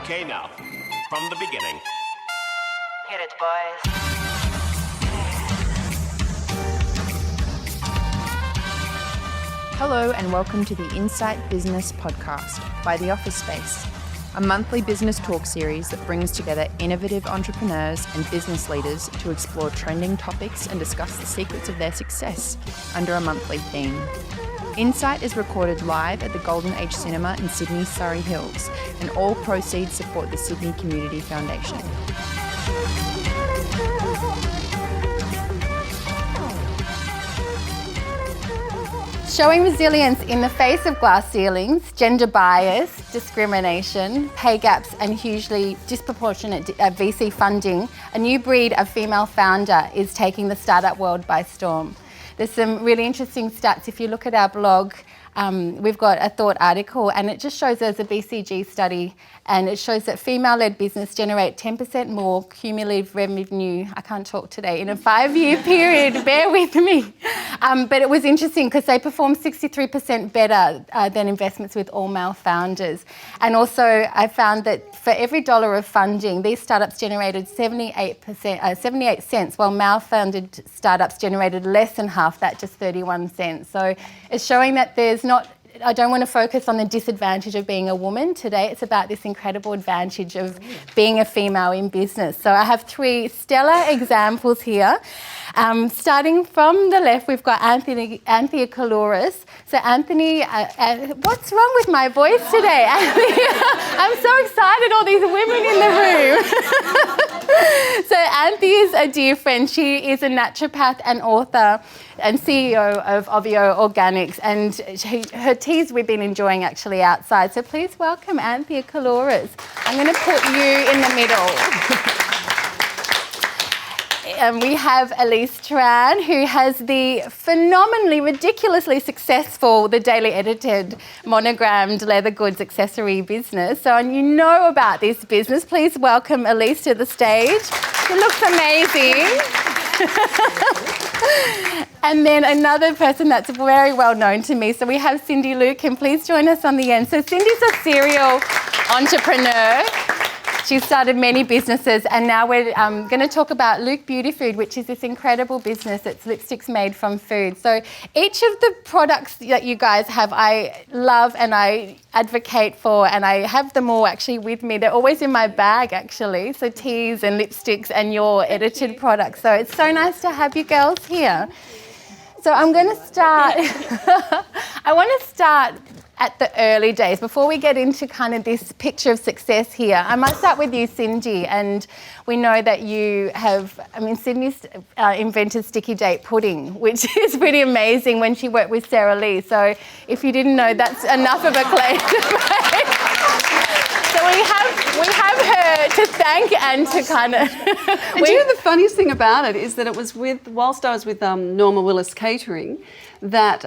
Okay, now, from the beginning. Hit it, boys. Hello and welcome to the Insight Business Podcast by The Office Space, a monthly business talk series that brings together innovative entrepreneurs and business leaders to explore trending topics and discuss the secrets of their success under a monthly theme. Insight is recorded live at the Golden Age Cinema in Sydney's Surrey Hills, and all proceeds support the Sydney Community Foundation. Showing resilience in the face of glass ceilings, gender bias, discrimination, pay gaps and hugely disproportionate VC funding, a new breed of female founder is taking the startup world by storm. There's some really interesting stats. If you look at our blog, we've got a thought article and it just shows there's a BCG study and it shows that female-led business generate 10% more cumulative revenue, I can't talk today, in a 5-year period, bear with me. But it was interesting because they performed 63% better than investments with all male founders. And also I found that for every dollar of funding, these startups generated 78 cents, while male-founded startups generated less than half that, just 31 cents. So it's showing that there's not, I don't want to focus on the disadvantage of being a woman today. It's about this incredible advantage of being a female in business. So I have 3 stellar examples here. Starting from the left, we've got Anthia Koullouros. So Anthony, what's wrong with my voice today? I'm so excited, all these women in the room. So Anthia is a dear friend. She is a naturopath and author and CEO of Ovvio Organics, and her teas we've been enjoying actually outside. So please welcome Anthia Koullouros. I'm going to put you in the middle. And we have Alyce Tran, who has the phenomenally, ridiculously successful, the daily edited, monogrammed leather goods accessory business. So, and you know about this business. Please welcome Alyce to the stage. She looks amazing. And then another person that's very well known to me. So we have Cindy Luke, and please join us on the end. So Cindy's a serial entrepreneur. She's started many businesses, and now we're going to talk about Luke Beauty Food, which is this incredible business. It's lipsticks made from food. So each of the products that you guys have, I love and I advocate for, and I have them all actually with me. They're always in my bag, actually. So teas and lipsticks and your edited products. So it's so nice to have you girls here. So I'm going to start. I want to start at the early days, before we get into kind of this picture of success here. I might start with you, Cindy, and we know that you have, Sydney's invented sticky date pudding, which is pretty amazing when she worked with Sarah Lee. So if you didn't know, that's enough of a claim to make. So we have her to thank and to kind of... And do you know the funniest thing about it is that it was whilst I was with Norma Willis Catering, that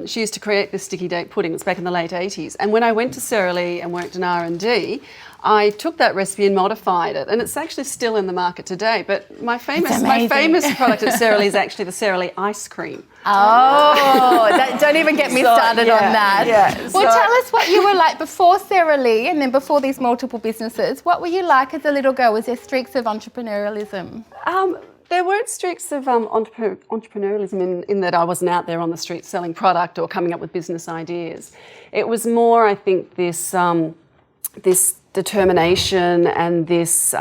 she used to create this sticky date pudding. It was back in the late 80s. And when I went to Sarah Lee and worked in R&D, I took that recipe and modified it. And it's actually still in the market today. But my famous product at Sarah Lee is actually the Sarah Lee ice cream. Oh, don't even get me started on that. Yeah. Well, tell us what you were like before Sarah Lee and then before these multiple businesses. What were you like as a little girl? Was there streaks of entrepreneurialism? There weren't streaks of entrepreneurialism in that I wasn't out there on the street selling product or coming up with business ideas. It was more, I think, this determination and this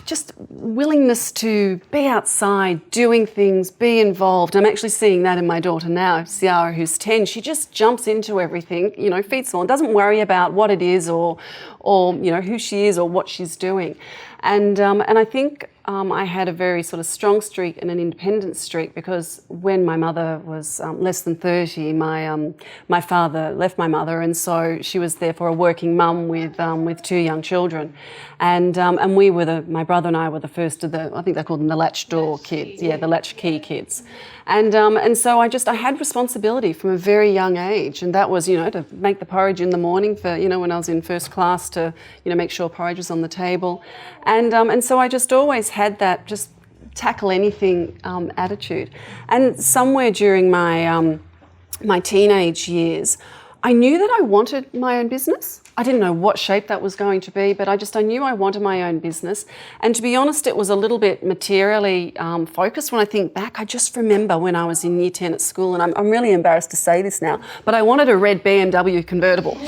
just willingness to be outside, doing things, be involved. I'm actually seeing that in my daughter now, Ciara, who's 10. She just jumps into everything, feet small, doesn't worry about what it is or who she is or what she's doing. And I think I had a very sort of strong streak and an independent streak because when my mother was less than 30, my father left my mother, and so she was therefore a working mum with 2 young children, and we were my brother and I were the first of I think they called them the latch door kids, the latch key kids, and so I had responsibility from a very young age, and that was to make the porridge in the morning for when I was in first class to make sure porridge was on the table, and so I just always had that just tackle anything attitude. And somewhere during my teenage years, I knew that I wanted my own business. I didn't know what shape that was going to be, but I knew I wanted my own business. And to be honest, it was a little bit materially focused. When I think back, I just remember when I was in year 10 at school, and I'm really embarrassed to say this now, but I wanted a red BMW convertible.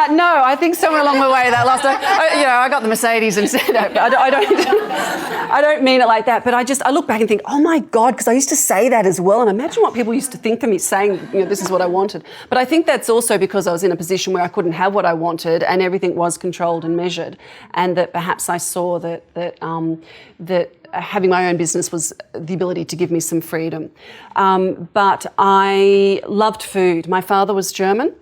No, I think somewhere along the way that lost. I got the Mercedes instead. I don't mean it like that, but I look back and think, oh my God, because I used to say that as well, and imagine what people used to think of me saying, this is what I wanted. But I think that's also because I was in a position where I couldn't have what I wanted, and everything was controlled and measured, and that perhaps I saw that having my own business was the ability to give me some freedom. But I loved food. My father was German.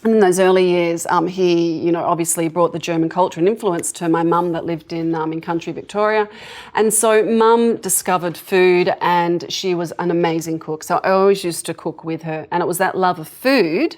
And in those early years, he, obviously brought the German culture and influence to my mum that lived in country Victoria. And so mum discovered food, and she was an amazing cook. So I always used to cook with her. And it was that love of food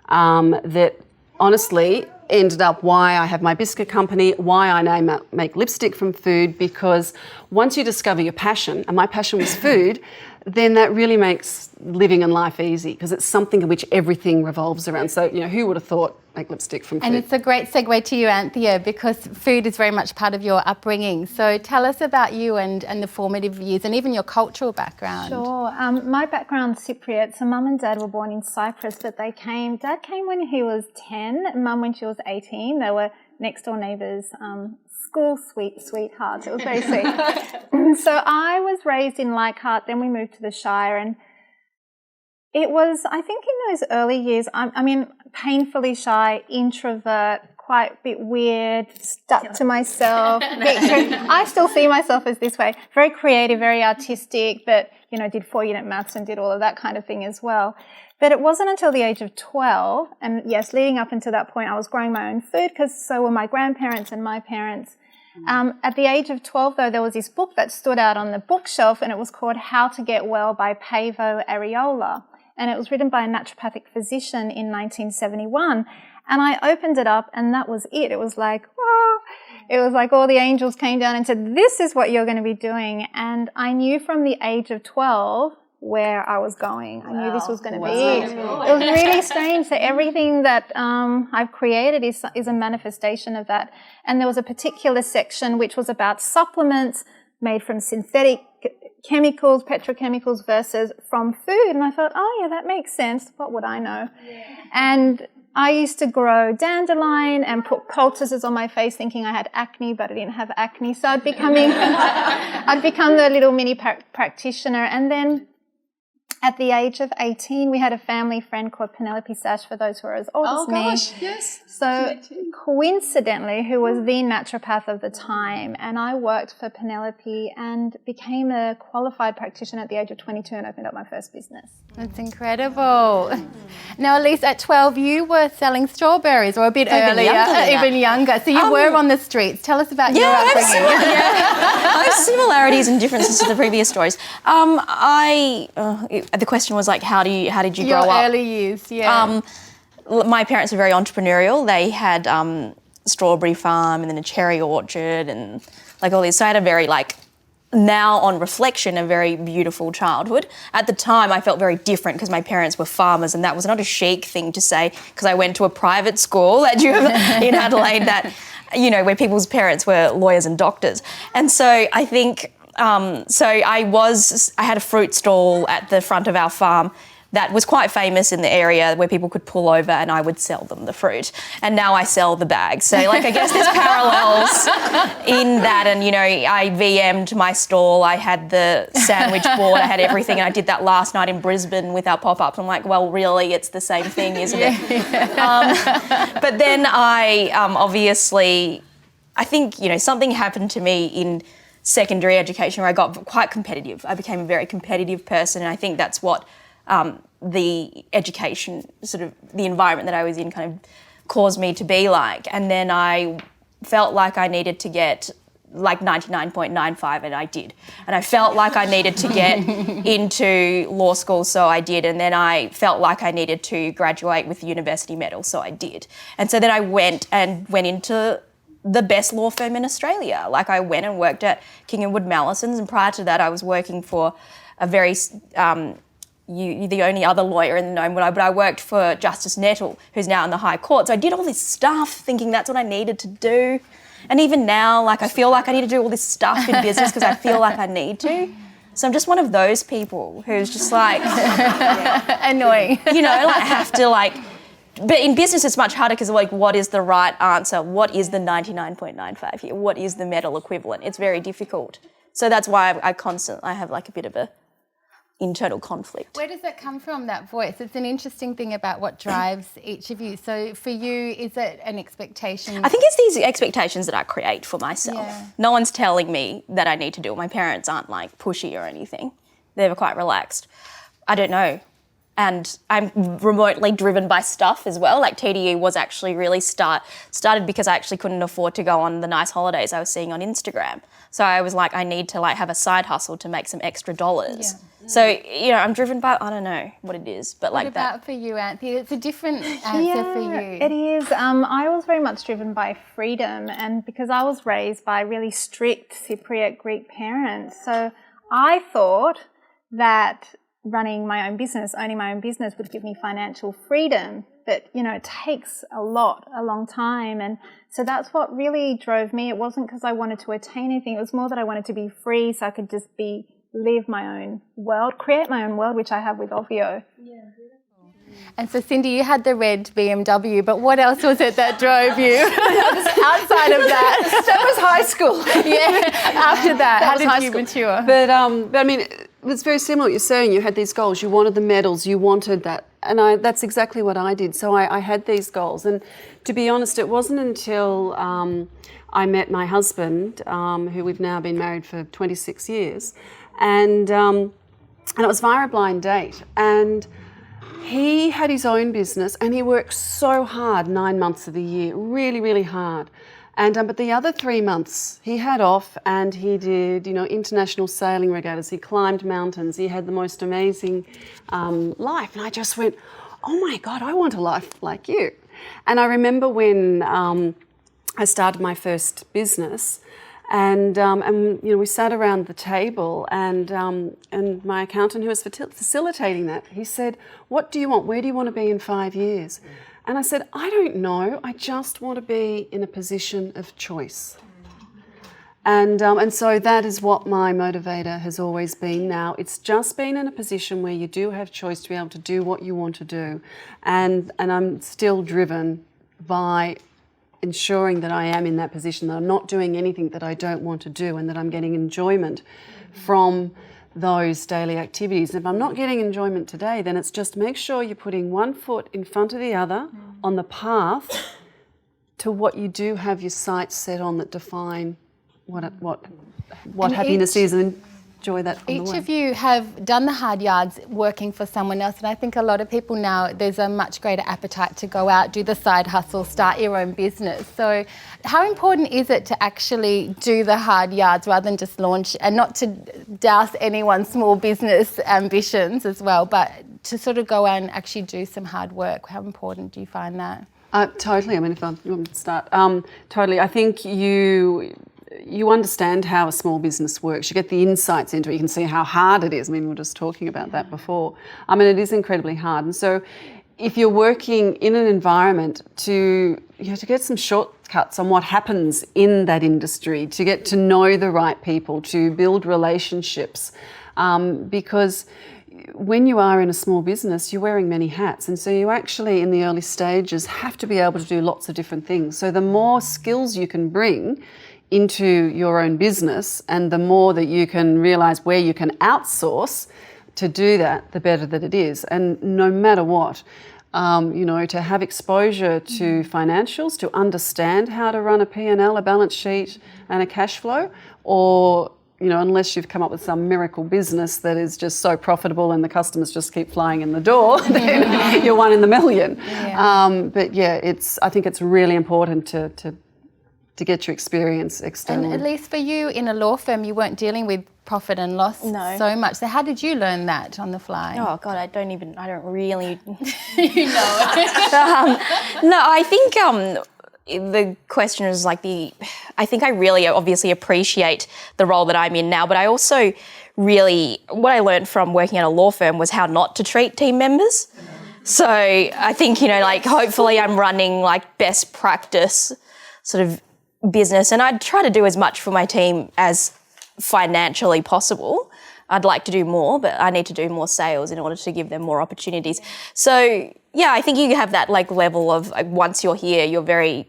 that honestly ended up why I have my biscuit company, why I now make lipstick from food, because once you discover your passion, and my passion was food, then that really makes living and life easy, because it's something in which everything revolves around. So, who would have thought make lipstick from food? And it's a great segue to you, Anthia, because food is very much part of your upbringing. So tell us about you and the formative years and even your cultural background. Sure. My background's Cypriot. So Mum and Dad were born in Cyprus, but Dad came when he was 10, Mum when she was 18. They were next door neighbours, school sweethearts. It was very sweet. So I was raised in Leichhardt, then we moved to the Shire, and it was, I think in those early years, painfully shy, introvert, quite a bit weird, stuck to myself. I still see myself as this way. Very creative, very artistic, but, did 4-unit maths and did all of that kind of thing as well. But it wasn't until the age of 12, and yes, leading up until that point, I was growing my own food, because so were my grandparents and my parents. At the age of 12, though, there was this book that stood out on the bookshelf, and it was called How to Get Well by Paavo Areola. And it was written by a naturopathic physician in 1971. And I opened it up, and that was it. It was like, whoa. It was like all the angels came down and said, this is what you're going to be doing. And I knew from the age of 12 where I was going. I knew this was going to be it. It was really strange. So everything that I've created is a manifestation of that. And there was a particular section which was about supplements made from synthetic chemicals, petrochemicals versus from food. And I thought, oh yeah, that makes sense. What would I know? Yeah. And I used to grow dandelion and put poultices on my face thinking I had acne, but I didn't have acne. So I'd become the little mini practitioner. And then at the age of 18, we had a family friend called Penelope Sash, for those who are as old as me. Oh gosh, yes. So coincidentally, who was the naturopath of the time, and I worked for Penelope and became a qualified practitioner at the age of 22 and opened up my first business. That's incredible. Now, Alyce, at 12, you were selling strawberries, or a bit earlier, even younger. So you were on the streets. Tell us about your upbringing. I have similarities and differences to the previous stories. The question was like, how did you grow up? Your early years, yeah. My parents were very entrepreneurial. They had strawberry farm and then a cherry orchard and like all these. So I had a very now on reflection, a very beautiful childhood. At the time, I felt very different because my parents were farmers, and that was not a chic thing to say because I went to a private school in Adelaide that, where people's parents were lawyers and doctors. And so I think, I had a fruit stall at the front of our farm that was quite famous in the area where people could pull over and I would sell them the fruit. And now I sell the bags. So I guess there's parallels in that. And, I VM'd my stall. I had the sandwich board. I had everything. And I did that last night in Brisbane with our pop-ups. I'm like, well, really, it's the same thing, isn't it? But then I obviously, I think, something happened to me in secondary education where I got quite competitive. I became a very competitive person. And I think that's what the education, sort of the environment that I was in kind of caused me to be like. And then I felt like I needed to get 99.95 and I did. And I felt like I needed to get into law school, so I did. And then I felt like I needed to graduate with the university medal, so I did. And so then I went into the best law firm in Australia. I went and worked at King & Wood Mallisons, and prior to that I was working for a very you're the only other lawyer in the known world, but I worked for Justice Nettle, who's now in the High Court. So I did all this stuff thinking that's what I needed to do. And even now, like, I feel like I need to do all this stuff in business because I feel like I need to. So I'm just one of those people who's just like... Annoying. You know, like, have to, like... But in business, it's much harder because, like, what is the right answer? What is the 99.95 here? What is the medal equivalent? It's very difficult. So that's why I have, like, a bit of a internal conflict. Where does that come from, that voice? It's an interesting thing about what drives each of you. So for you, is it an expectation? I think it's these expectations that I create for myself. Yeah. No one's telling me that I need to do it. My parents aren't like pushy or anything. They're quite relaxed. I don't know. And I'm remotely driven by stuff as well. Like TDE was actually really started because I actually couldn't afford to go on the nice holidays I was seeing on Instagram. So I was like, I need to like have a side hustle to make some extra dollars. Yeah. So, you know, I'm driven by, I don't know what it is, but like that. What about for you, Anthea? It's a different answer for you. It is. I was very much driven by freedom, and because I was raised by really strict Cypriot Greek parents. So I thought that running my own business, owning my own business would give me financial freedom. But, you know, it takes a long time. And so that's what really drove me. It wasn't because I wanted to attain anything. It was more that I wanted to be free so I could just live my own world, create my own world, which I have with Ovvio. Yeah, beautiful. And so, Cindy, you had the red BMW, but what else was it that drove you outside of that? That was high school. Yeah, after that, how did you mature? But I mean, it's very similar what you're saying. You had these goals. You wanted the medals. You wanted that. And that's exactly what I did. So I had these goals. And to be honest, it wasn't until I met my husband, who we've now been married for 26 years, and it was via a blind date. And he had his own business and he worked so hard 9 months of the year, really, really hard. And but the other 3 months he had off and he did, you know, international sailing regattas. He climbed mountains. He had the most amazing life. And I just went, oh my God, I want a life like you. And I remember when I started my first business, and you know, we sat around the table, and my accountant, who was facilitating that, he said, "What do you want? Where do you want to be in 5 years?" And I said, "I don't know. I just want to be in a position of choice." And so that is what my motivator has always been. Now, it's just been in a position where you do have choice to be able to do what you want to do, and I'm still driven by ensuring that I am in that position, that I'm not doing anything that I don't want to do, and that I'm getting enjoyment from those daily activities. And if I'm not getting enjoyment today, then it's just make sure you're putting one foot in front of the other on the path to what you do have your sights set on, that define what happiness is, and enjoy that from the way. Each of you have done the hard yards working for someone else, and I think a lot of people now, there's a much greater appetite to go out, do the side hustle, start your own business. So how important is it to actually do the hard yards rather than just launch, and not to douse anyone's small business ambitions as well, but to sort of go out and actually do some hard work? How important do you find that? Totally. I mean, if you want me to start, totally. I think you understand how a small business works. You get the insights into it. You can see how hard it is. I mean, we were just talking about that before. I mean, it is incredibly hard. And so if you're working in an environment to get some shortcuts on what happens in that industry, to get to know the right people, to build relationships, because when you are in a small business, you're wearing many hats. And so you actually, in the early stages, have to be able to do lots of different things. So the more skills you can bring into your own business, and the more that you can realise where you can outsource to do that, the better that it is. And no matter what, to have exposure to financials, to understand how to run a P&L, a balance sheet and a cash flow, or unless you've come up with some miracle business that is just so profitable and the customers just keep flying in the door, then you're one in the million. Yeah. But yeah, I think it's really important to get your experience externally. And at least for you in a law firm, you weren't dealing with profit and loss so much. So how did you learn that on the fly? Oh God, I don't really. You know. No, I think the question is I think I really obviously appreciate the role that I'm in now, but I also really, what I learned from working at a law firm was how not to treat team members. So I think, like hopefully I'm running like best practice sort of business, and I try to do as much for my team as financially possible. I'd like to do more, but I need to do more sales in order to give them more opportunities. So yeah, I think you have that like level of like, once you're here, you're very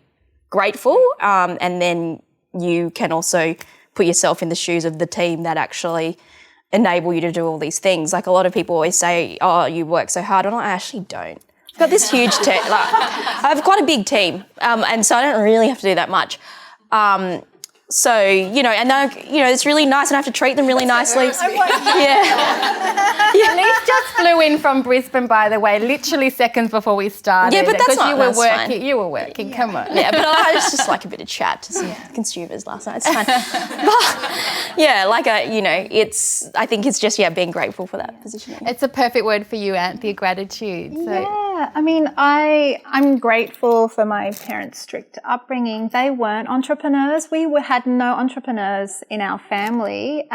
grateful, and then you can also put yourself in the shoes of the team that actually enable you to do all these things. Like a lot of people always say, oh, you work so hard. And I actually don't. I've got this huge team. I have quite a big team, and so I don't really have to do that much. So, and then, it's really nice and I have to treat them really nicely. Alyce just flew in from Brisbane, by the way, literally seconds before we started. Yeah, but that's not, you were that's working. fine. You were working, come on. Yeah, but I was just like a bit of chat to some consumers last night. It's fine. But, yeah, I think it's just, being grateful for that position. It's a perfect word for you, Anthia, gratitude. So. Yeah, I mean, I'm grateful for my parents' strict upbringing. They weren't entrepreneurs. We had no entrepreneurs in our family.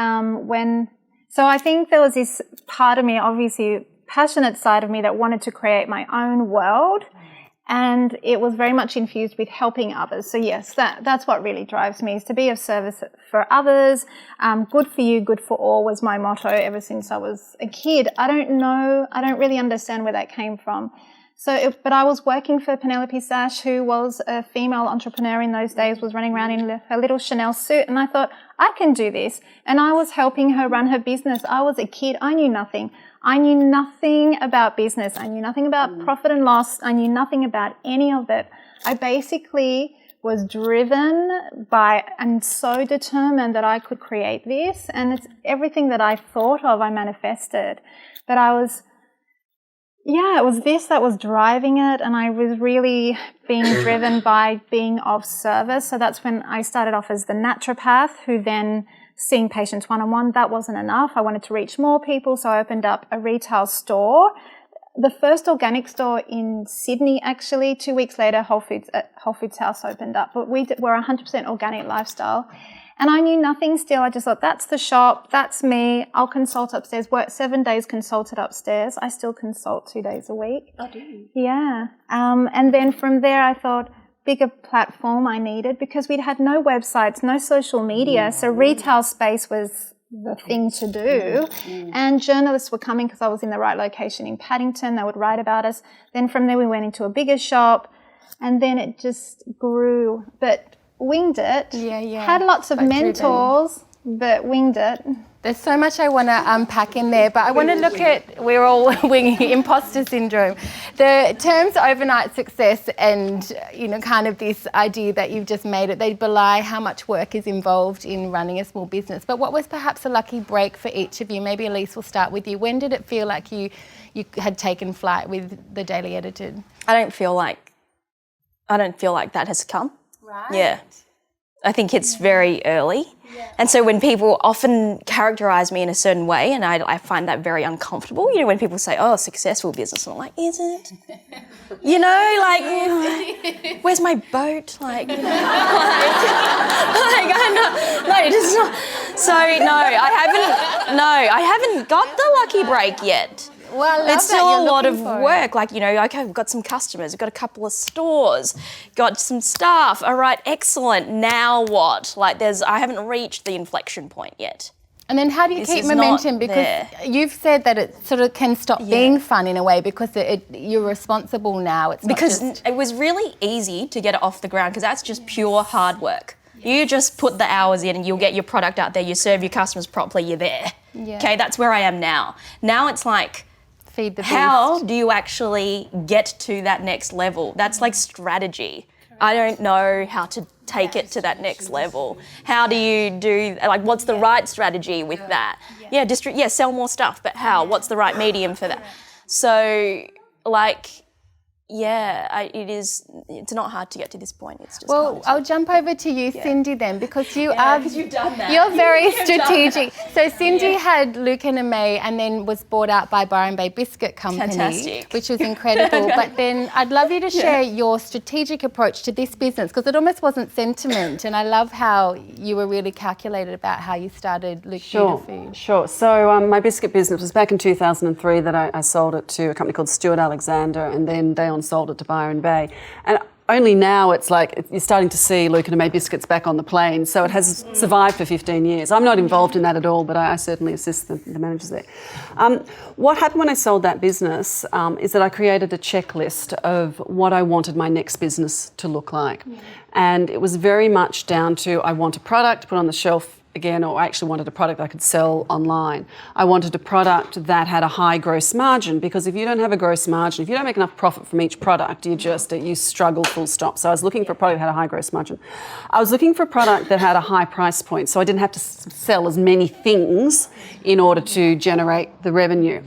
So I think there was this part of me, obviously passionate side of me, that wanted to create my own world. And it was very much infused with helping others. So yes, that's what really drives me, is to be of service for others. Good for you, good for all was my motto ever since I was a kid. I don't really understand where that came from. But I was working for Penelope Sash, who was a female entrepreneur in those days, was running around in her little Chanel suit. And I thought, I can do this. And I was helping her run her business. I was a kid. I knew nothing. I knew nothing about business. I knew nothing about profit and loss. I knew nothing about any of it. I basically was driven by and so determined that I could create this. And it's everything that I thought of, I manifested. But it was this that was driving it, and I was really being driven by being of service. So that's when I started off as the naturopath, who then seeing patients one-on-one. That wasn't enough. I wanted to reach more people, so I opened up a retail store. The first organic store in Sydney, actually. 2 weeks later, Whole Foods House opened up. But we're 100% organic lifestyle. And I knew nothing still. I just thought, that's the shop, that's me. I'll consult upstairs. Work 7 days consulted upstairs. I still consult 2 days a week. Oh, do you? Yeah. And then from there, I thought, bigger platform I needed, because we'd had no websites, no social media. So retail space was the thing to do. And journalists were coming because I was in the right location in Paddington. They would write about us. Then from there, we went into a bigger shop. And then it just grew. But winged it. Had lots of mentors, but winged it. There's so much I want to unpack in there, but I want to look at, we're all winging imposter syndrome. The terms overnight success and, kind of this idea that you've just made it, they belie how much work is involved in running a small business. But what was perhaps a lucky break for each of you? Maybe Alyce, will start with you. When did it feel like you had taken flight with the Daily Edited? I don't feel like that has come. Right. Yeah. I think it's very early. Yeah. And so when people often characterise me in a certain way, and I find that very uncomfortable, when people say, oh, successful business, and I'm like, is it? Where's my boat? I'm not, it's not. So I haven't got the lucky break yet. Well, it's still a lot of work. Okay, we've got some customers, we've got a couple of stores, got some staff. All right, excellent. Now what? I haven't reached the inflection point yet. And then how do you keep momentum? Because you've said that it sort of can stop being fun in a way, because you're responsible now. It was really easy to get it off the ground, because that's just pure hard work. You just put the hours in and you'll get your product out there, you serve your customers properly, you're there. Yeah. Okay, that's where I am now. Now it's like, feed the beast. How do you actually get to that next level? That's like strategy. I don't know how to take it to that next level. How do you do, what's the right strategy with that? Sell more stuff, but how? What's the right medium for that? So, it's not hard to get to this point. It's just Well, I'll jump over to you, Cindy, then, because you've done that. You're very strategic. So Cindy had Luke and May and then was bought out by Byron Bay Biscuit Company, Fantastic. which was incredible. But then I'd love you to share your strategic approach to this business, because it almost wasn't sentiment, and I love how you were really calculated about how you started Luke Beauty Food. Sure. So my biscuit business was back in 2003 that I sold it to a company called Stuart Alexander, and then they sold it to Byron Bay. And only now it's like you're starting to see Luke and May biscuits back on the plane. So it has survived for 15 years. I'm not involved in that at all, but I certainly assist the managers there. What happened when I sold that business is that I created a checklist of what I wanted my next business to look like. And it was very much down to, I want a product to put on the shelf again, or I actually wanted a product I could sell online. I wanted a product that had a high gross margin, because if you don't have a gross margin, if you don't make enough profit from each product, you struggle full stop. So I was looking for a product that had a high gross margin. I was looking for a product that had a high price point, so I didn't have to sell as many things in order to generate the revenue.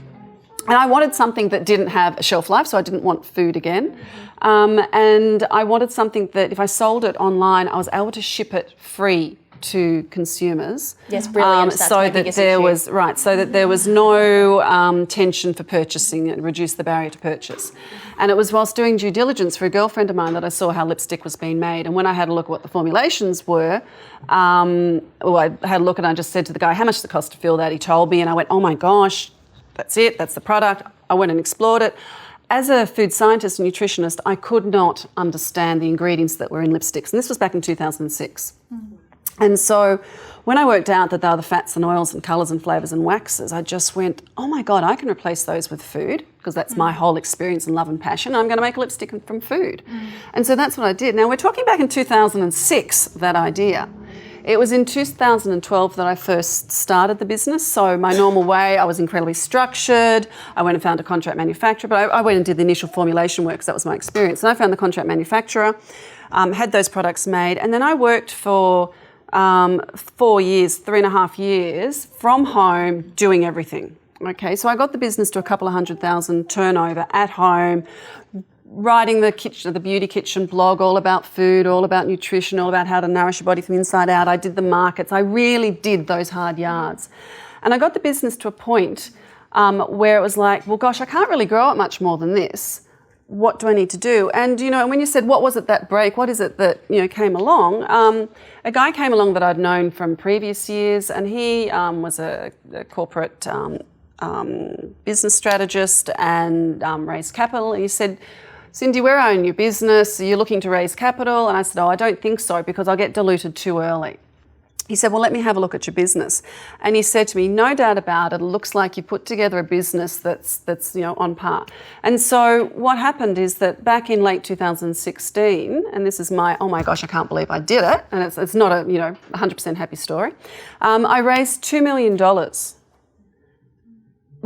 And I wanted something that didn't have a shelf life, so I didn't want food again. And I wanted something that if I sold it online, I was able to ship it free to consumers. Yes, brilliant. That's so my that biggest there issue. was so that there was no tension for purchasing and reduced the barrier to purchase. And it was whilst doing due diligence for a girlfriend of mine that I saw how lipstick was being made. And when I had a look at what the formulations were, I had a look and I just said to the guy, how much does it cost to fill that? He told me, and I went, oh my gosh, that's it, that's the product. I went and explored it. As a food scientist and nutritionist, I could not understand the ingredients that were in lipsticks. And this was back in 2006. And so when I worked out that they were the fats and oils and colours and flavours and waxes, I just went, oh my God, I can replace those with food, because that's my whole experience and love and passion. I'm going to make a lipstick from food. And so that's what I did. Now, we're talking back in 2006, that idea. It was in 2012 that I first started the business. So my normal way, I was incredibly structured. I went and found a contract manufacturer, but I went and did the initial formulation work, because that was my experience. And I found the contract manufacturer, had those products made, and then I worked for 4 years, 3.5 years from home doing everything. Okay, so I got the business to a couple of $100,000 turnover at home, writing the Beauty Kitchen blog, all about food, all about nutrition, all about how to nourish your body from the inside out. I did the markets. I really did those hard yards. And I got the business to a point where it was like, well, gosh, I can't really grow it much more than this. What do I need to do? And, when you said, what was it that break? What is it that, came along? A guy came along that I'd known from previous years, and he was a corporate business strategist and raised capital. And he said, Cindy, we're owning your business. Are you looking to raise capital? And I said, I don't think so, because I'll get diluted too early. He said, well, let me have a look at your business. And he said to me, no doubt about it, it looks like you put together a business that's on par. And so what happened is that back in late 2016, and this is my, oh my gosh, I can't believe I did it, and it's not a 100% happy story, I raised $2 million.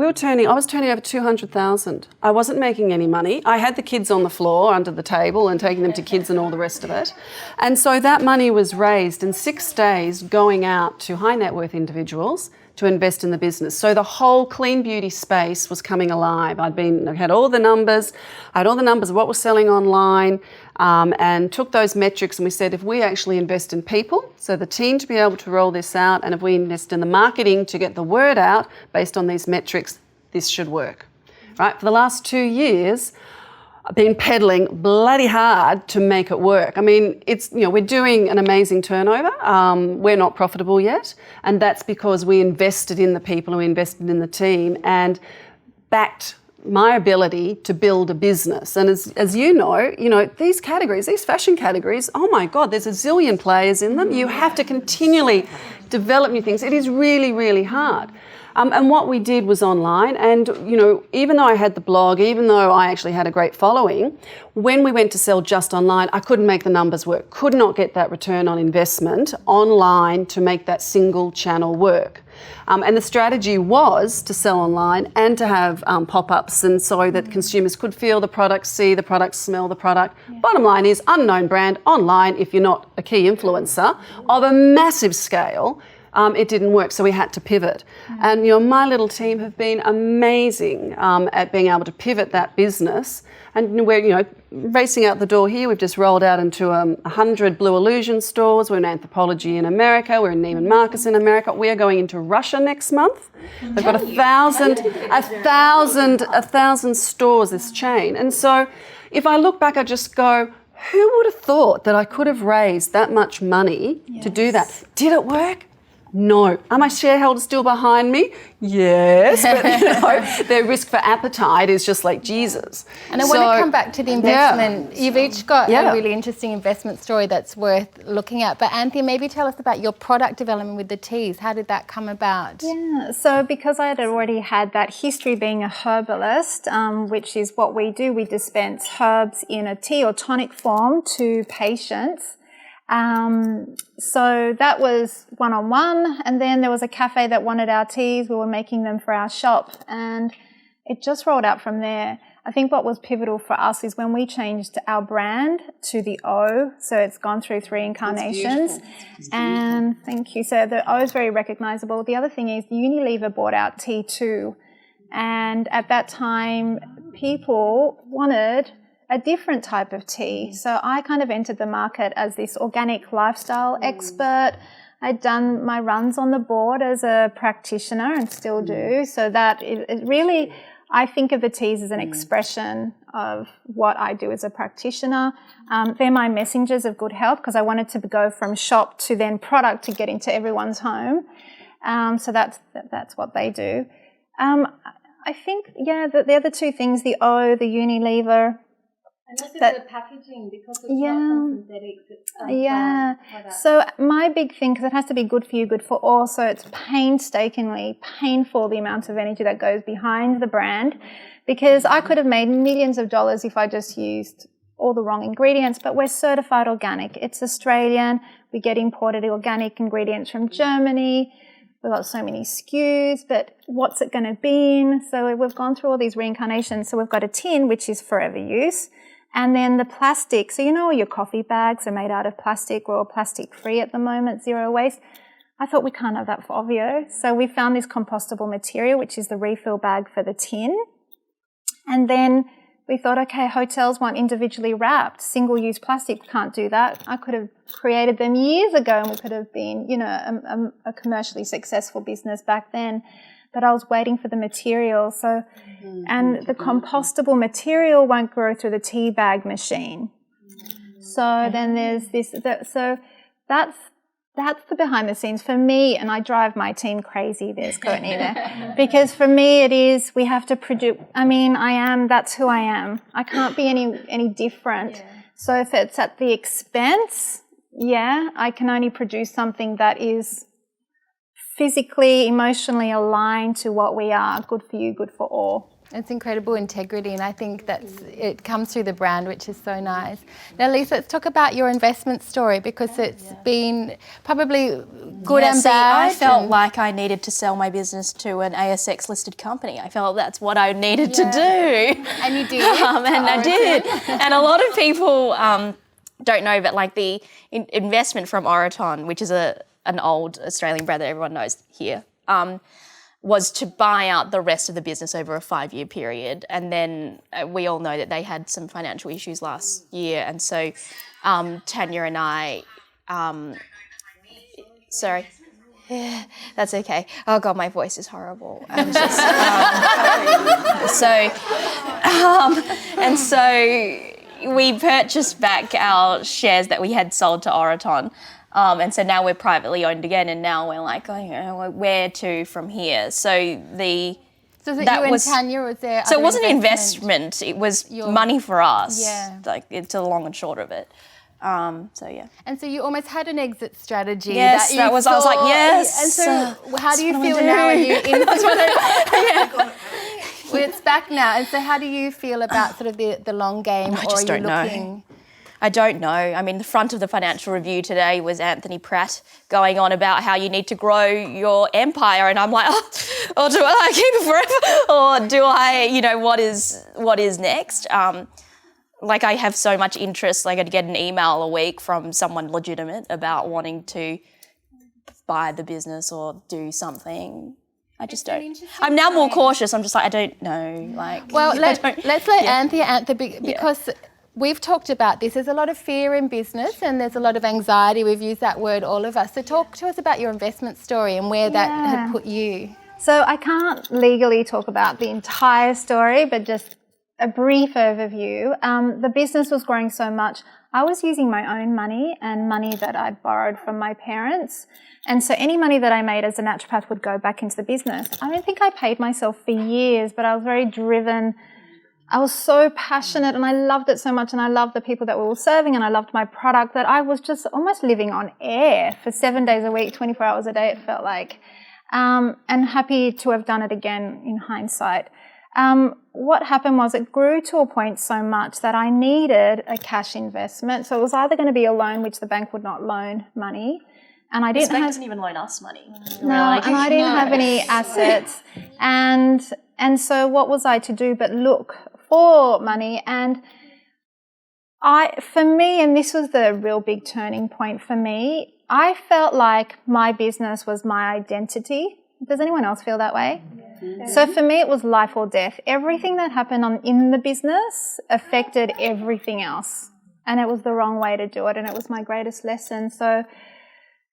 I was turning over 200,000. I wasn't making any money. I had the kids on the floor under the table and taking them to kids and all the rest of it. And so that money was raised in 6 days, going out to high net worth individuals to invest in the business. So the whole clean beauty space was coming alive. I had all the numbers. I had all the numbers of what was selling online, and took those metrics, and we said, if we actually invest in people, so the team to be able to roll this out, and if we invest in the marketing to get the word out based on these metrics, this should work. Right? For the last 2 years, I've been pedaling bloody hard to make it work. I mean, we're doing an amazing turnover. We're not profitable yet, and that's because we invested in the people and we invested in the team and backed my ability to build a business. And as you know, these categories, these fashion categories, oh my God, there's a zillion players in them. You have to continually develop new things. It is really, really hard. And what we did was online, and even though I had the blog, even though I actually had a great following, when we went to sell just online, I couldn't make the numbers work, could not get that return on investment online to make that single channel work. And the strategy was to sell online and to have pop-ups, and so that consumers could feel the product, see the product, smell the product. Yeah. Bottom line is, unknown brand online, if you're not a key influencer of a massive scale, it didn't work, so we had to pivot. And my little team have been amazing at being able to pivot that business. And we're racing out the door here. We've just rolled out into 100 Blue Illusion stores. We're in Anthropology in America. We're in Neiman Marcus in America. We are going into Russia next month. They've got 1,000 stores, this chain. And so if I look back, I just go, who would have thought that I could have raised that much money to do that? Did it work? No. Are my shareholders still behind me? Yes. But their risk for appetite is just like Jesus. And I want to come back to the investment. You've each got a really interesting investment story that's worth looking at. But Anthia, maybe tell us about your product development with the teas. How did that come about? Yeah, so because I had already had that history being a herbalist, which is what we do, we dispense herbs in a tea or tonic form to patients. So that was one-on-one, and then there was a cafe that wanted our teas. We were making them for our shop, and it just rolled out from there. I think what was pivotal for us is when we changed our brand to the O, so it's gone through 3 incarnations. And thank you. So the O is very recognisable. The other thing is Unilever bought out tea too, and at that time people wanted a different type of tea. So I kind of entered the market as this organic lifestyle expert. I'd done my runs on the board as a practitioner and still do. So that it really, I think of the teas as an expression of what I do as a practitioner. They're my messengers of good health because I wanted to go from shop to then product to get into everyone's home. So that's what they do. I think, the other 2 things, the O, the Unilever, and also the packaging, because it's not from synthetics. So my big thing, because it has to be good for you, good for all, so it's painstakingly painful the amount of energy that goes behind the brand, because I could have made millions of dollars if I just used all the wrong ingredients, but we're certified organic. It's Australian. We get imported organic ingredients from Germany. We've got so many SKUs, but what's it going to be in? So we've gone through all these reincarnations. So we've got a tin, which is forever use. And then the plastic, so all your coffee bags are made out of plastic. We're all plastic free at the moment, 0 waste. I thought we can't have that for Ovvio. So we found this compostable material, which is the refill bag for the tin. And then we thought, okay, hotels want individually wrapped, single-use plastic. We can't do that. I could have created them years ago and we could have been, a commercially successful business back then. But I was waiting for the material. So, and the compostable material won't grow through the tea bag machine. So then there's this. So that's the behind the scenes for me, and I drive my team crazy. There's Courtney there, because for me it is we have to produce. That's who I am. I can't be any different. Yeah. So if it's at the expense, I can only produce something that is physically, emotionally aligned to what we are. Good for you, good for all. It's incredible integrity, and I think it comes through the brand, which is so nice. Now, Alyce, let's talk about your investment story, because it's been probably good and bad. I felt like I needed to sell my business to an ASX-listed company. I felt that's what I needed to do. And you did. I did. And a lot of people don't know, but like the investment from Oroton, which is an old Australian brand that everyone knows here, was to buy out the rest of the business over a 5-year period. And then we all know that they had some financial issues last year. And so Tanya and I, sorry. Yeah, that's okay. Oh God, my voice is horrible. I'm just, and so we purchased back our shares that we had sold to Oroton. And so now we're privately owned again, and now we're like, where to from here? So that you and Tanya, or was there? So it wasn't investment; it was money for us. Yeah, like it's the long and short of it. And so you almost had an exit strategy. Yes, I was like, yes. And so, how do you feel now? Are you in? Well, it's back now, and so how do you feel about sort of the long game? I just don't know. I don't know. I mean, the front of the Financial Review today was Anthony Pratt going on about how you need to grow your empire, and I'm like, or do I keep it forever, or do I, what is next? Like I have so much interest. Like I'd get an email a week from someone legitimate about wanting to buy the business or do something. I just don't. I'm now more cautious. I'm just like, I don't know. Like, well, let's let Anthia answer because we've talked about this. There's a lot of fear in business and there's a lot of anxiety. We've used that word, all of us. So talk to us about your investment story and where that had put you. So I can't legally talk about the entire story, but just a brief overview. The business was growing so much. I was using my own money and money that I'd borrowed from my parents. And so any money that I made as a naturopath would go back into the business. I don't think I paid myself for years, but I was very driven. I was so passionate and I loved it so much, and I loved the people that we were serving, and I loved my product, that I was just almost living on air for 7 days a week, 24 hours a day, it felt like. And happy to have done it again in hindsight. What happened was it grew to a point so much that I needed a cash investment. So it was either going to be a loan, which the bank would not loan money, and I didn't doesn't even loan us money. No, and I didn't have any assets. And so what was I to do but look for money? And for me, and this was the real big turning point for me, I felt like my business was my identity. Does anyone else feel that way? Yeah. So for me, it was life or death. Everything that happened in the business affected everything else. And it was the wrong way to do it. And it was my greatest lesson. So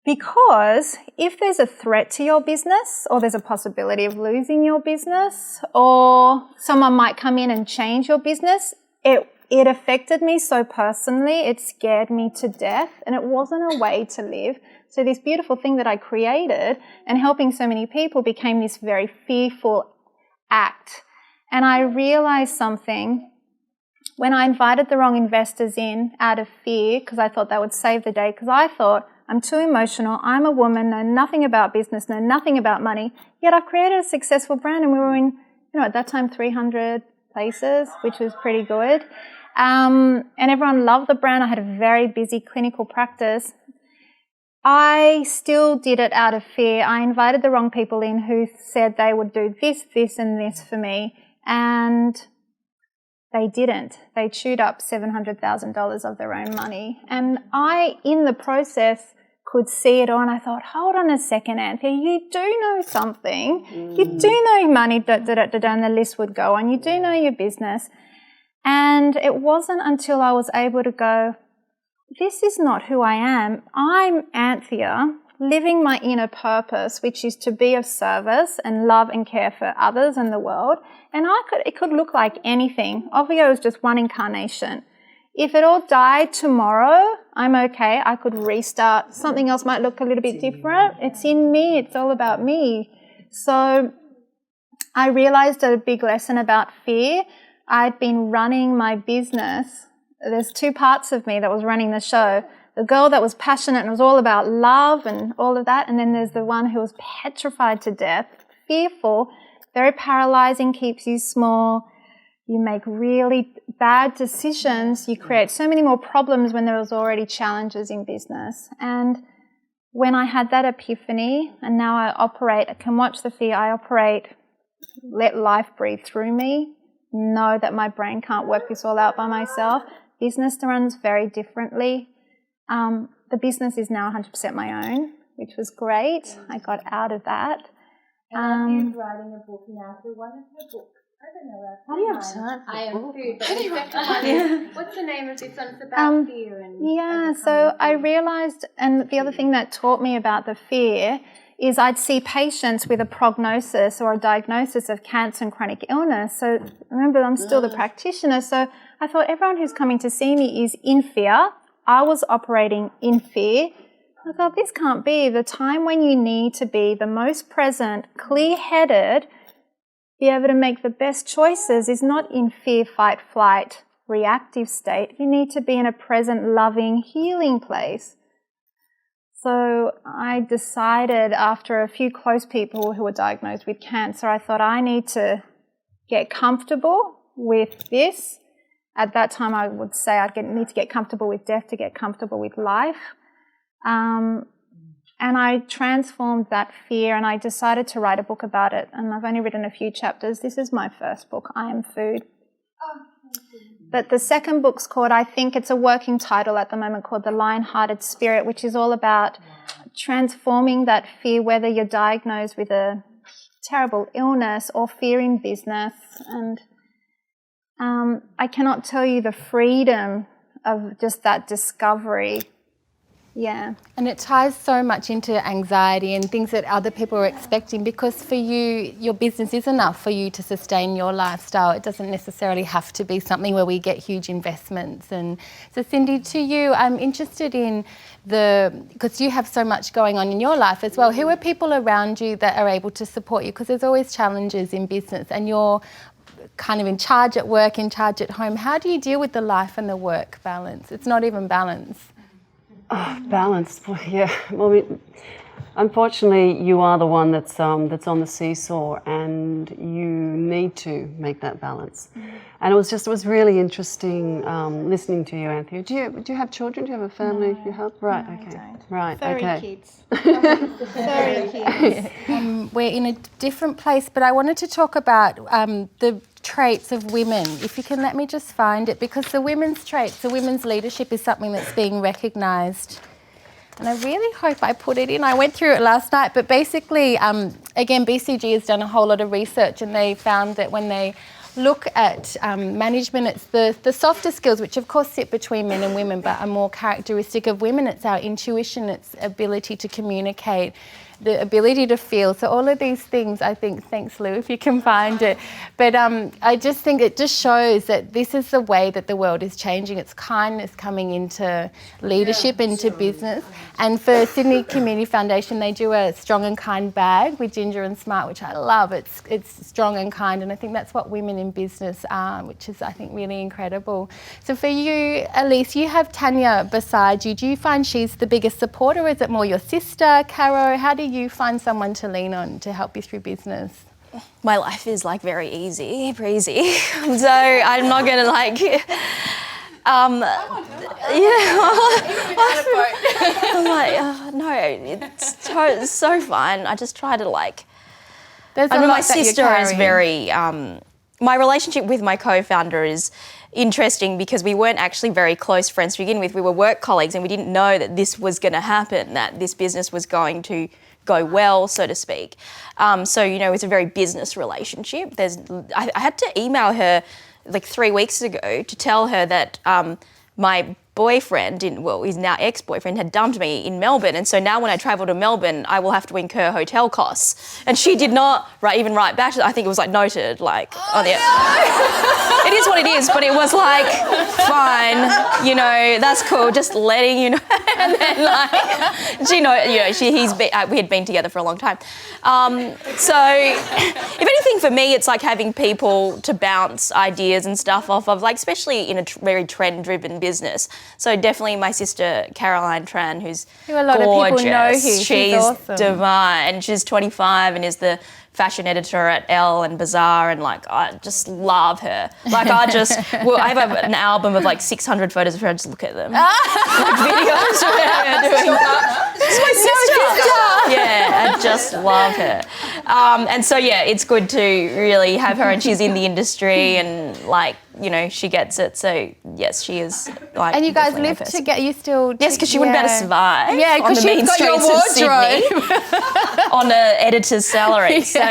because if there's a threat to your business, or there's a possibility of losing your business, or someone might come in and change your business, it affected me so personally. It scared me to death, and it wasn't a way to live. So this beautiful thing that I created and helping so many people became this very fearful act. And I realized something when I invited the wrong investors in out of fear, because I thought that would save the day, because I thought, I'm too emotional, I'm a woman, know nothing about business, know nothing about money, yet I've created a successful brand, and we were in, at that time 300 places, which was pretty good. And everyone loved the brand. I had a very busy clinical practice. I still did it out of fear. I invited the wrong people in who said they would do this, this and this for me, and they didn't. They chewed up $700,000 of their own money. And I, in the process, could see it all, and I thought, hold on a second, Anthea, you do know something. You do know money, and the list would go on. You do know your business. And it wasn't until I was able to go, this is not who I am. I'm Anthea, living my inner purpose, which is to be of service and love and care for others and the world. And it could look like anything. Ovvio is just one incarnation. If it all died tomorrow, I'm okay. I could restart. Something else might look a little bit different. It's in me. It's all about me. So I realized a big lesson about fear. I'd been running my business. There's two parts of me that was running the show. The girl that was passionate and was all about love and all of that. And then there's the one who was petrified to death, fearful, very paralyzing, keeps you small. You make really bad decisions. You create so many more problems when there was already challenges in business. And when I had that epiphany, and now I can watch the fear, I operate, let life breathe through me, know that my brain can't work this all out by myself. Business runs very differently. The business is now 100% my own, which was great. I got out of that. Writing a book now. So one of her books, I don't know where How do you have time for I a am book? food. But the second one, what's the name of this one? It's about fear and so I realised, and the other thing that taught me about the fear is I'd see patients with a prognosis or a diagnosis of cancer and chronic illness. So remember, I'm still the practitioner. So I thought everyone who's coming to see me is in fear. I was operating in fear. I thought, this can't be. The time when you need to be the most present, clear-headed, be able to make the best choices is not in fear, fight, flight, reactive state. You need to be in a present, loving, healing place. So I decided, after a few close people who were diagnosed with cancer, I thought I need to get comfortable with this. At that time, I would say I'd need to get comfortable with death to get comfortable with life. And I transformed that fear, and I decided to write a book about it. And I've only written a few chapters. This is my first book, I Am Food. But the second book's called, I think it's a working title at the moment, called The Lion-Hearted Spirit, which is all about transforming that fear, whether you're diagnosed with a terrible illness or fear in business. And I cannot tell you the freedom of just that discovery. Yeah. And it ties so much into anxiety and things that other people are expecting, because for you, your business is enough for you to sustain your lifestyle. It doesn't necessarily have to be something where we get huge investments. And so Cindy, to you, I'm interested in because you have so much going on in your life as well. Who are people around you that are able to support you? Because there's always challenges in business and you're kind of in charge at work, in charge at home. How do you deal with the life and the work balance? It's not even balance. Oh, balance. Yeah. Well, unfortunately, you are the one that's on the seesaw, and you need to make that balance. And it was really interesting listening to you, Anthea. Do you have children? Do you have a family? No, you have? Right. no, Okay. I don't. Right. Furry okay. kids. Furry kids. We're in a different place, but I wanted to talk about the traits of women. If you can let me just find it, because the women's traits, the women's leadership is something that's being recognised. And I really hope I put it in. I went through it last night, but basically, again, BCG has done a whole lot of research, and they found that when they look at management, it's the softer skills, which of course sit between men and women, but are more characteristic of women. It's our intuition, it's ability to communicate, the ability to feel. So all of these things, I think, thanks Lou, if you can find it. But I just think it just shows that this is the way that the world is changing. It's kindness coming into leadership, into business. And for Sydney Community Foundation, they do a strong and kind bag with Ginger and Smart, which I love. It's strong and kind, and I think that's what women in business are, which is, I think, really incredible. So for you, Alyce, you have Tanya beside you. Do you find she's the biggest supporter, or is it more your sister, Caro? How do you find someone to lean on to help you through business? My life is like very easy, breezy. So I'm not gonna like. I'm like, no, it's so fun. I just try to like. There's I a mean, lot my that you're sister is carrying. very. My relationship with my co-founder is interesting because we weren't actually very close friends to begin with. We were work colleagues, and we didn't know that this was going to happen, that this business was going to go well, so to speak. So, you know, it's a very business relationship. I had to email her like 3 weeks ago to tell her that my boyfriend, his now ex-boyfriend, had dumped me in Melbourne, and so now when I travel to Melbourne, I will have to incur hotel costs. And she did not even write back. I think it was like noted, like, It is what it is, but it was like, fine, you know, that's cool, just letting you know. And then like, we had been together for a long time. So if anything for me, it's like having people to bounce ideas and stuff off of, like, especially in a very trend-driven business. So definitely my sister Alyce Tran, who's Who a lot gorgeous. of people know here. She's awesome. Divine. She's 25 and is the fashion editor at Elle and Bazaar, and like I just love her. Like I have an album of like 600 photos of her. I just look at them, like videos of her doing. She's my sister. Yeah, I just love her. And so yeah, it's good to really have her, and she's in the industry, and like, you know, she gets it. So yes, she is like. And you guys live together. You still? Yes, because she wouldn't be able to survive. Yeah, because she's got your wardrobe on an editor's salary. So,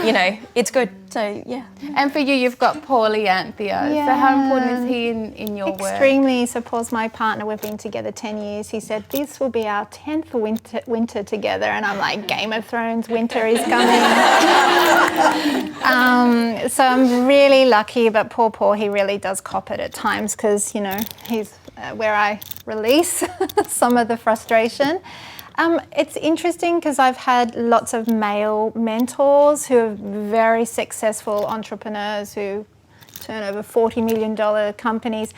you know, it's good. So, yeah. And for you, you've got Paulie, Anthea. Yeah. So how important is he in your work? Extremely. So Paul's my partner. We've been together 10 years. He said, this will be our 10th winter together. And I'm like, Game of Thrones, winter is coming. So I'm really lucky, but poor Paul, he really does cop it at times because, you know, he's where I release some of the frustration. It's interesting because I've had lots of male mentors who are very successful entrepreneurs who turn over $40 million companies.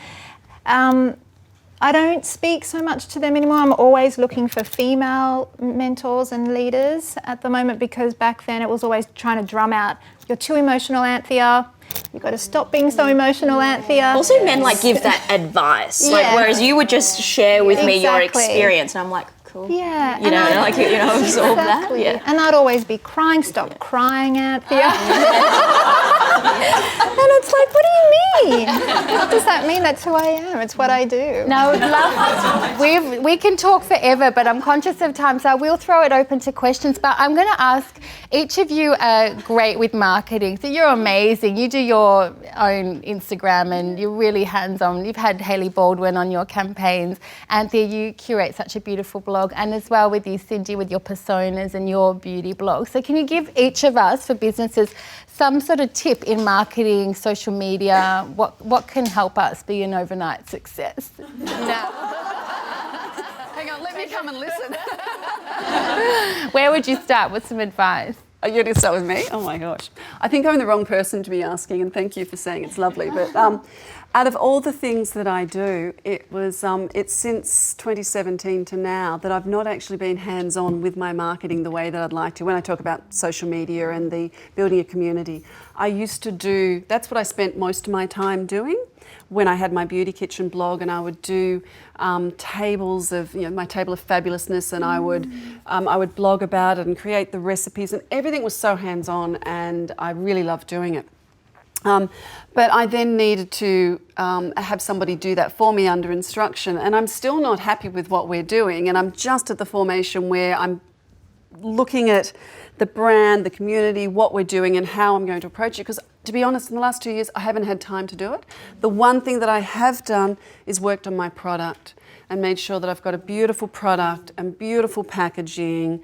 I don't speak so much to them anymore. I'm always looking for female mentors and leaders at the moment, because back then it was always trying to drum out, you're too emotional, Anthea. You've got to stop being so emotional, Anthea. Also, men like give that advice, like, whereas you would just share with me your experience, and I'm like, cool. beautiful. Yeah. Absorb that. Yeah. And I'd always be crying, stop crying, Anthia. And it's like, what do you mean? What does that mean? That's who I am. It's what I do. No, we can talk forever, but I'm conscious of time, so I will throw it open to questions. But I'm going to ask, each of you are great with marketing. So you're amazing. You do your own Instagram and you're really hands-on. You've had Hailey Baldwin on your campaigns. Anthea, you curate such a beautiful blog, and as well with you, Cindy, with your personas and your beauty blog. So can you give each of us, for businesses, some sort of tip in marketing, social media, what can help us be an overnight success? Hang on, let me come and listen. Where would you start with some advice? Are you going to start with me? Oh my gosh. I think I'm the wrong person to be asking, and thank you for saying it's lovely. But out of all the things that I do, it's since 2017 to now that I've not actually been hands-on with my marketing the way that I'd like to. When I talk about social media and the building a community, I used to do, that's what I spent most of my time doing when I had my Beauty Kitchen blog, and I would do tables of, my table of fabulousness, and I would blog about it and create the recipes, and everything was so hands-on, and I really loved doing it. But I then needed to have somebody do that for me under instruction, and I'm still not happy with what we're doing, and I'm just at the formation where I'm looking at the brand, the community, what we're doing and how I'm going to approach it, because to be honest, in the last 2 years, I haven't had time to do it. The one thing that I have done is worked on my product and made sure that I've got a beautiful product and beautiful packaging,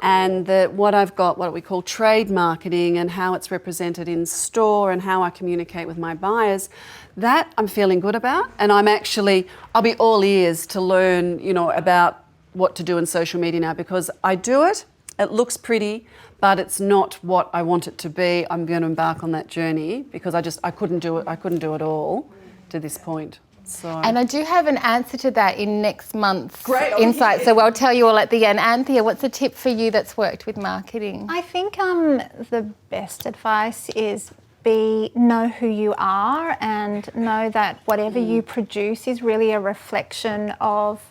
and that what I've got, what we call trade marketing, and how it's represented in store and how I communicate with my buyers, that I'm feeling good about. And I'll be all ears to learn, about what to do in social media now, because I do it, it looks pretty, but it's not what I want it to be. I'm going to embark on that journey because I couldn't do it all to this point. So. And I do have an answer to that in next month's insight, so I'll tell you all at the end. Anthea, what's a tip for you that's worked with marketing? I think the best advice is know who you are, and know that whatever you produce is really a reflection of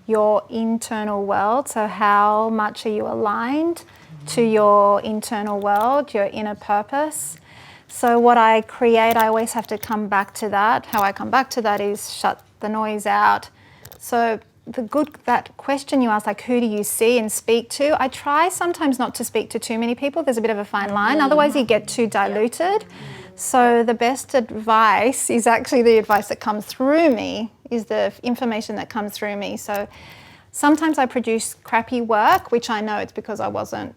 your internal world. So how much are you aligned to your internal world, your inner purpose? So what I create, I always have to come back to that. How I come back to that is shut the noise out. So that question you asked, like who do you see and speak to? I try sometimes not to speak to too many people. There's a bit of a fine line. Otherwise you get too diluted. So the best advice is actually the advice that comes through me, is the information that comes through me. So sometimes I produce crappy work, which I know it's because I wasn't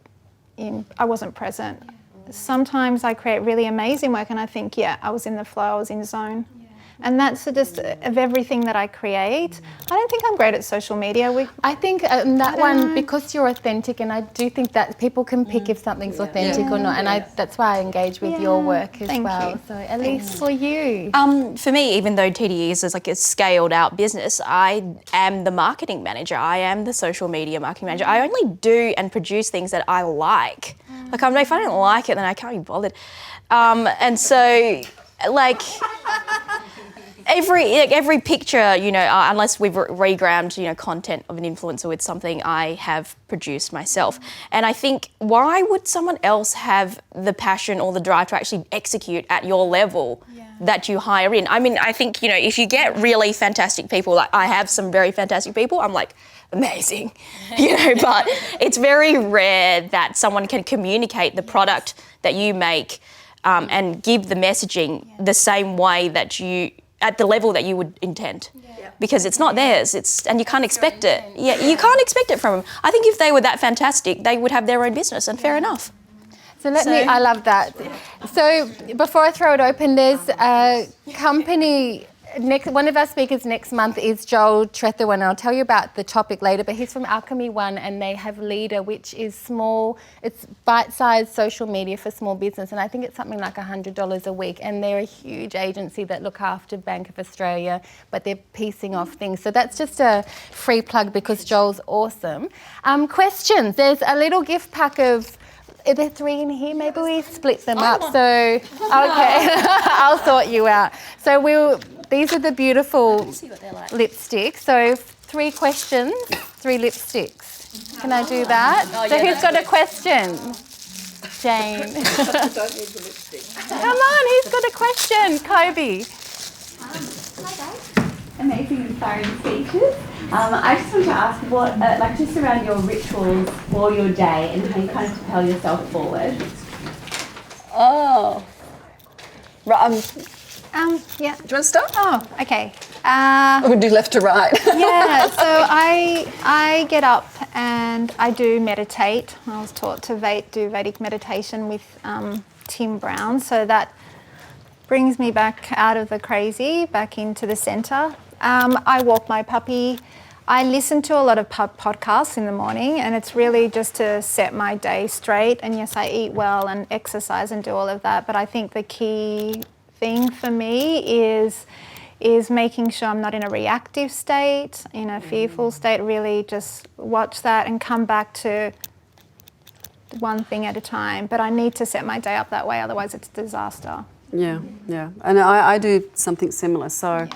present. Sometimes I create really amazing work and I think, I was in the flow, I was in zone. And that's just of everything that I create. I don't think I'm great at social media. I think because you're authentic, and I do think that people can pick if something's authentic or not, and that's why I engage with your work as well. You. So Alyce, for you? For me, even though TDEs is like a scaled out business, I am the marketing manager. I am the social media marketing manager. I only do and produce things that I like. Like if I don't like it, then I can't be bothered. And so, every picture, unless we've regrammed, content of an influencer with something I have produced myself. And I think, why would someone else have the passion or the drive to actually execute at your level that you hire in? I mean, I think, if you get really fantastic people, like I have some very fantastic people, I'm like, amazing, but it's very rare that someone can communicate the product that you make and give the messaging the same way that at the level that you would intend, because it's not theirs. And you can't expect it. Yeah, you can't expect it from them. I think if they were that fantastic, they would have their own business, and fair enough. So I love that. So before I throw it open, there's a company. One of our speakers next month is Joel Trethewin, and I'll tell you about the topic later, but he's from Alchemy One, and they have Leader, which is it's bite-sized social media for small business, and I think it's something like $100 a week, and they're a huge agency that look after Bank of Australia, but they're piecing off things. So that's just a free plug because Joel's awesome. Questions. There's a little gift pack of... Are there 3 in here? Maybe we split them up. So, okay, I'll sort you out. So these are the beautiful lipsticks. So 3 questions 3 lipsticks. Can I do that? So who's got a question? Jane. Don't need the lipstick. Come on, who's got a question? Kobe. Hi guys. Amazing, inspiring speeches. I just want to ask what, just around your rituals for your day and how you kind of propel yourself forward. Oh. Right, Yeah. do you want to start? Oh, okay. Or do left to right? Yeah, so I get up and I do meditate. I was taught to do Vedic meditation with Tim Brown, so that brings me back out of the crazy, back into the centre. I walk my puppy. I listen to a lot of podcasts in the morning, and it's really just to set my day straight. And yes, I eat well and exercise and do all of that, but I think the key thing for me is making sure I'm not in a reactive state, in a fearful state. Really just watch that and come back to one thing at a time. But I need to set my day up that way, otherwise it's a disaster. Yeah. And I do something similar. So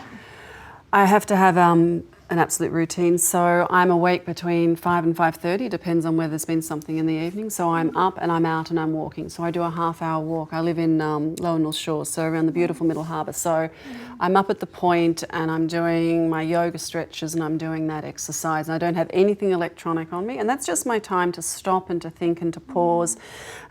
I have to have an absolute routine. So I'm awake between 5 and 5:30, depends on whether there's been something in the evening. So I'm up and I'm out and I'm walking. So I do a half-hour walk. I live in Lower North Shore, so around the beautiful Middle Harbour. So I'm up at the point and I'm doing my yoga stretches and I'm doing that exercise. And I don't have anything electronic on me. And that's just my time to stop and to think and to pause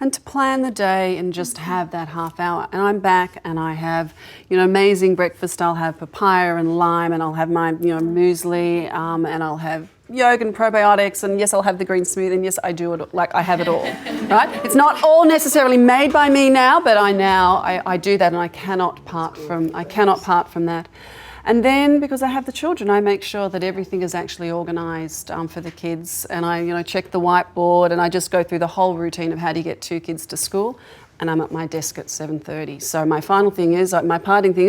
and to plan the day and just have that half hour. And I'm back and I have, amazing breakfast. I'll have papaya and lime and I'll have my, muesli. And I'll have yoga and probiotics, and yes, I'll have the green smoothie, and yes, I do it, I have it all, right? It's not all necessarily made by me now, but I do that, and I cannot part from that. And then, because I have the children, I make sure that everything is actually organised for the kids, and I check the whiteboard, and I just go through the whole routine of how do you get 2 kids to school. And I'm at my desk at 7:30. So my parting thing is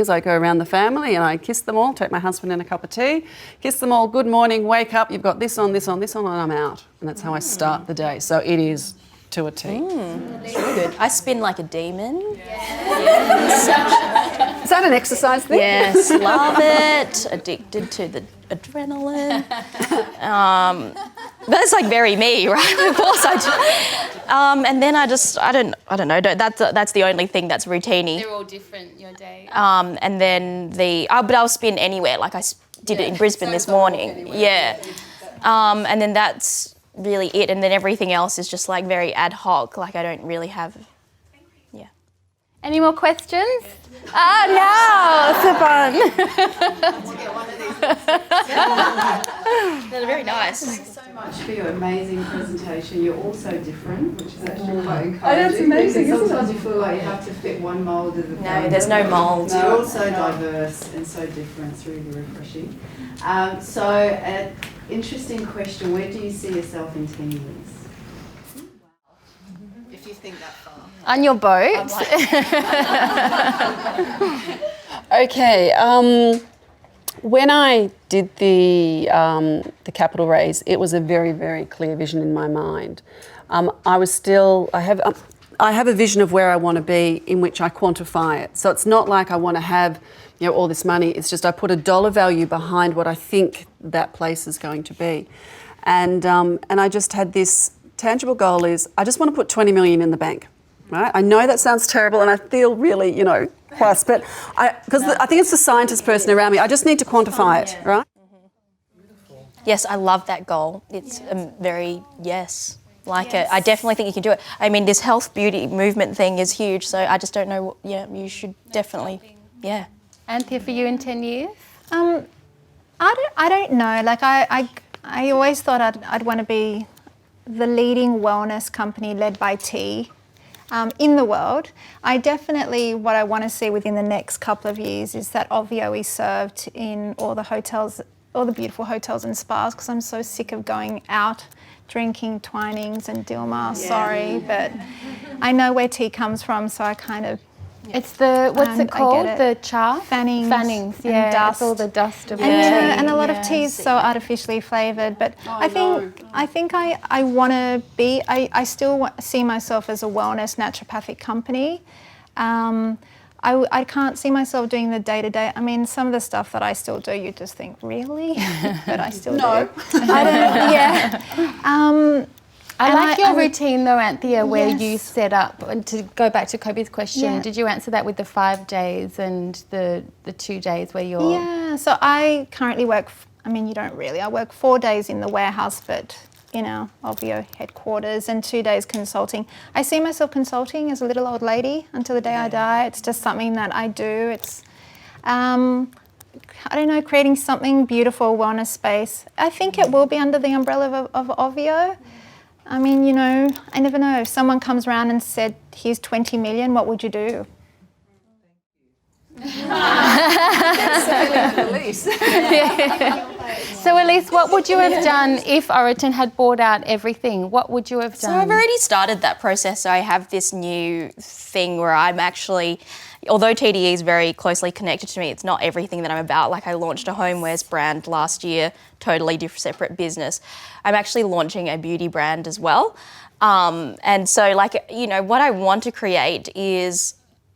I go around the family and I kiss them all, take my husband in a cup of tea, kiss them all, good morning, wake up, you've got this on, and I'm out. And that's how I start the day. So it is to a T. It's really good. I spin like a demon. Is that an exercise thing? Yes, love it. Addicted to the adrenaline. That's like very me, right? Of course I do. And then I don't know. That's the only thing that's routine-y. They're all different, your day. And then but I'll spin anywhere. Like I did it in Brisbane this morning. Anywhere. Yeah. And then that's really it. And then everything else is just like very ad hoc. Like I don't really have. Yeah. Any more questions? No, Siobhan. They're very nice. Thanks so much for your amazing presentation. You're all so different, which is actually quite encouraging. Oh, that's amazing, Because isn't sometimes you feel like you have to fit one mould of the No, there's no mould. You're all so diverse and so different. It's really refreshing. An interesting question. Where do you see yourself in 10 years? If you think that far. On your boat. Okay. When I did the capital raise, it was a very, very clear vision in my mind. I have a vision of where I want to be in which I quantify it. So it's not like I want to have all this money. It's just I put a dollar value behind what I think that place is going to be. And I just had this tangible goal is I just want to put 20 million in the bank. Right? I know that sounds terrible and I feel really, cross, but because I think it's the scientist person around me. I just need to quantify it, right? Yes, I love that goal. It's very, yes. I definitely think you can do it. I mean, this health beauty movement thing is huge, so I just don't know. You should definitely, yeah. Anthia, for you in 10 years? I don't know. Like I always thought I'd want to be the leading wellness company led by tea. In the world. What I want to see within the next couple of years is that Ovvio is served in all the hotels, all the beautiful hotels and spas, because I'm so sick of going out drinking Twinings and Dilmah, sorry, but I know where tea comes from, so I kind of... It's the, what's it called? The chaff? Fannings. Fannings, yeah. Dust. It's all the dust of And a lot of tea is so artificially flavoured, but I think I want to be, I still see myself as a wellness naturopathic company. I I can't see myself doing the day-to-day. I mean, some of the stuff that I still do, you just think, really? But I still do. I don't, yeah. I like your routine though, Anthea, where you set up, and to go back to Kobe's question, did you answer that with the 5 days and the 2 days where you're... Yeah, so I currently work, I mean, you don't really, I work 4 days in the warehouse, but in our Ovvio headquarters, and 2 days consulting. I see myself consulting as a little old lady until the day I die. It's just something that I do. It's, I don't know, creating something beautiful, wellness space. I think it will be under the umbrella of Ovvio. I mean, you know, I never know. If someone comes around and said, here's 20 million, what would you do? So Alyce, what would you have done if Oroton had bought out everything? What would you have done? So I've already started that process. So I have this new thing where I'm actually, although TDE is very closely connected to me, it's not everything that I'm about. Like I launched a homewares brand last year, totally different, separate business. I'm actually launching a beauty brand as well. And so like, you know, what I want to create is,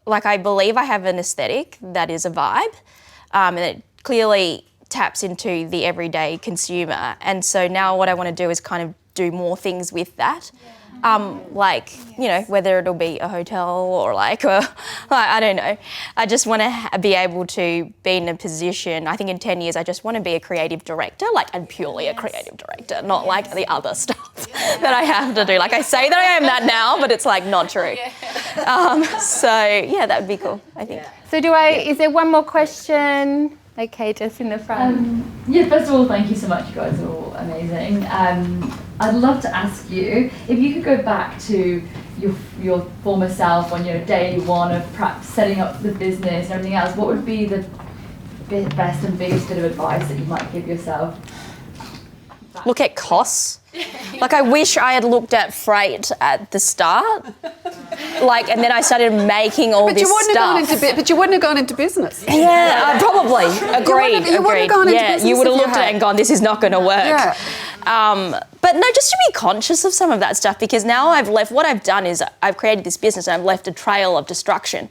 like I believe I have an aesthetic that is a vibe, and it clearly taps into the everyday consumer. And so now what I want to do is kind of do more things with that. Like, you know, whether it'll be a hotel or like I don't know. I just want to be able to be in a position, I think in 10 years, I just want to be a creative director, like, and purely a creative director, not like the other stuff that I have to do. Like I say that I am that now, but it's like not true. So yeah, that would be cool, I think. So is there one more question? Okay, just in the front. Yeah, first of all, thank you so much. You guys are all amazing. I'd love to ask you, if you could go back to your former self on your day one of perhaps setting up the business and everything else, what would be the best and biggest bit of advice that you might give yourself? Look at costs. Like I wish I had looked at freight at the start. Like, and then I started making all this stuff. But you wouldn't have gone into business. Yeah, probably. Agreed. You wouldn't have gone into business. You would have if you looked at it had. and gone, this is not going to work. Yeah. But no, just to be conscious of some of that stuff, because now what I've done is I've created this business and I've left a trail of destruction.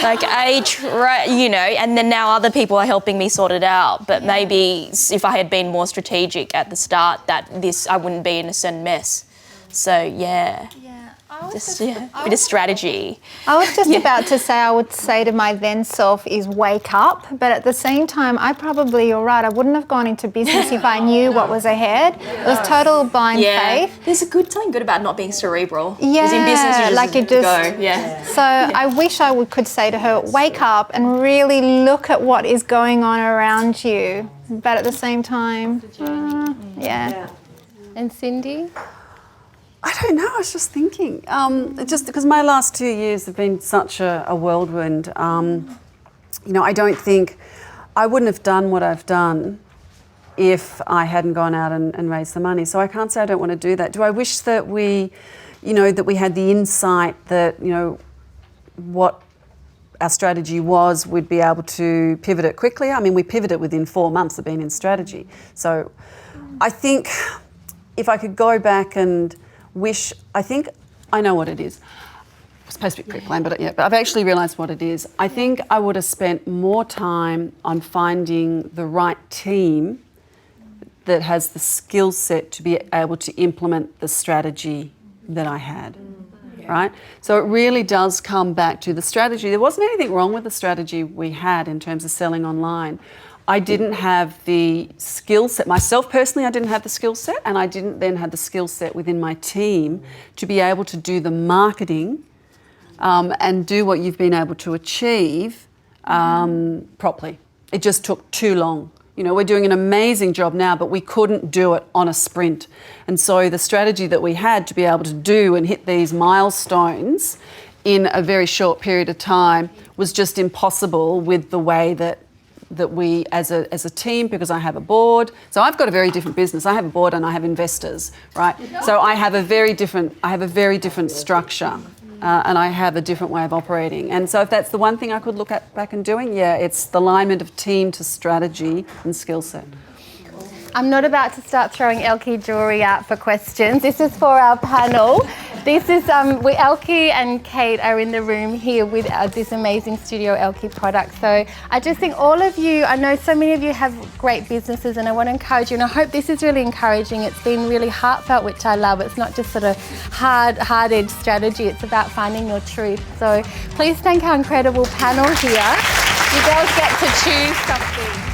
Like you know, and then now other people are helping me sort it out. But maybe if I had been more strategic at the start, I wouldn't be in a certain mess. So yeah. Just a bit of strategy. I was just about to say, I would say to my then self is wake up, but at the same time, you're right, I wouldn't have gone into business if I knew what was ahead. It was total blind faith. There's something good about not being cerebral. Yeah, because in business you just like you just go. Yeah. So I wish I could say to her, wake up and really look at what is going on around you, but at the same time, And Cindy? I don't know, I was just thinking. Just because my last 2 years have been such a whirlwind. You know, I don't think I wouldn't have done what I've done if I hadn't gone out and raised the money. So I can't say I don't want to do that. Do I wish that we had the insight that, you know, what our strategy was, we'd be able to pivot it quickly? I mean, we pivoted within 4 months of being in strategy. So I think if I could go back and I think I know what it is. It's supposed to be pre-planned, but I've actually realised what it is. I think I would have spent more time on finding the right team that has the skill set to be able to implement the strategy that I had, right? So it really does come back to the strategy. There wasn't anything wrong with the strategy we had in terms of selling online. I didn't have the skill set. Myself personally, I didn't have the skill set, and I didn't then have the skill set within my team to be able to do the marketing and do what you've been able to achieve properly. It just took too long. You know, we're doing an amazing job now, but we couldn't do it on a sprint. And so the strategy that we had to be able to do and hit these milestones in a very short period of time was just impossible with the way that we as a team, because I have a board. So I've got a very different business. I have a board and I have investors, right? So I have a very different structure and I have a different way of operating. And so if that's the one thing I could look at back and doing, it's the alignment of team to strategy and skill set. I'm not about to start throwing Elkie jewellery out for questions. This is for our panel. This is, Elkie and Kate are in the room here with this amazing Studio Elkie product. So I just think all of you, I know so many of you have great businesses, and I want to encourage you, and I hope this is really encouraging. It's been really heartfelt, which I love. It's not just sort of hard-edged strategy, it's about finding your truth. So please thank our incredible panel here. You girls get to choose something.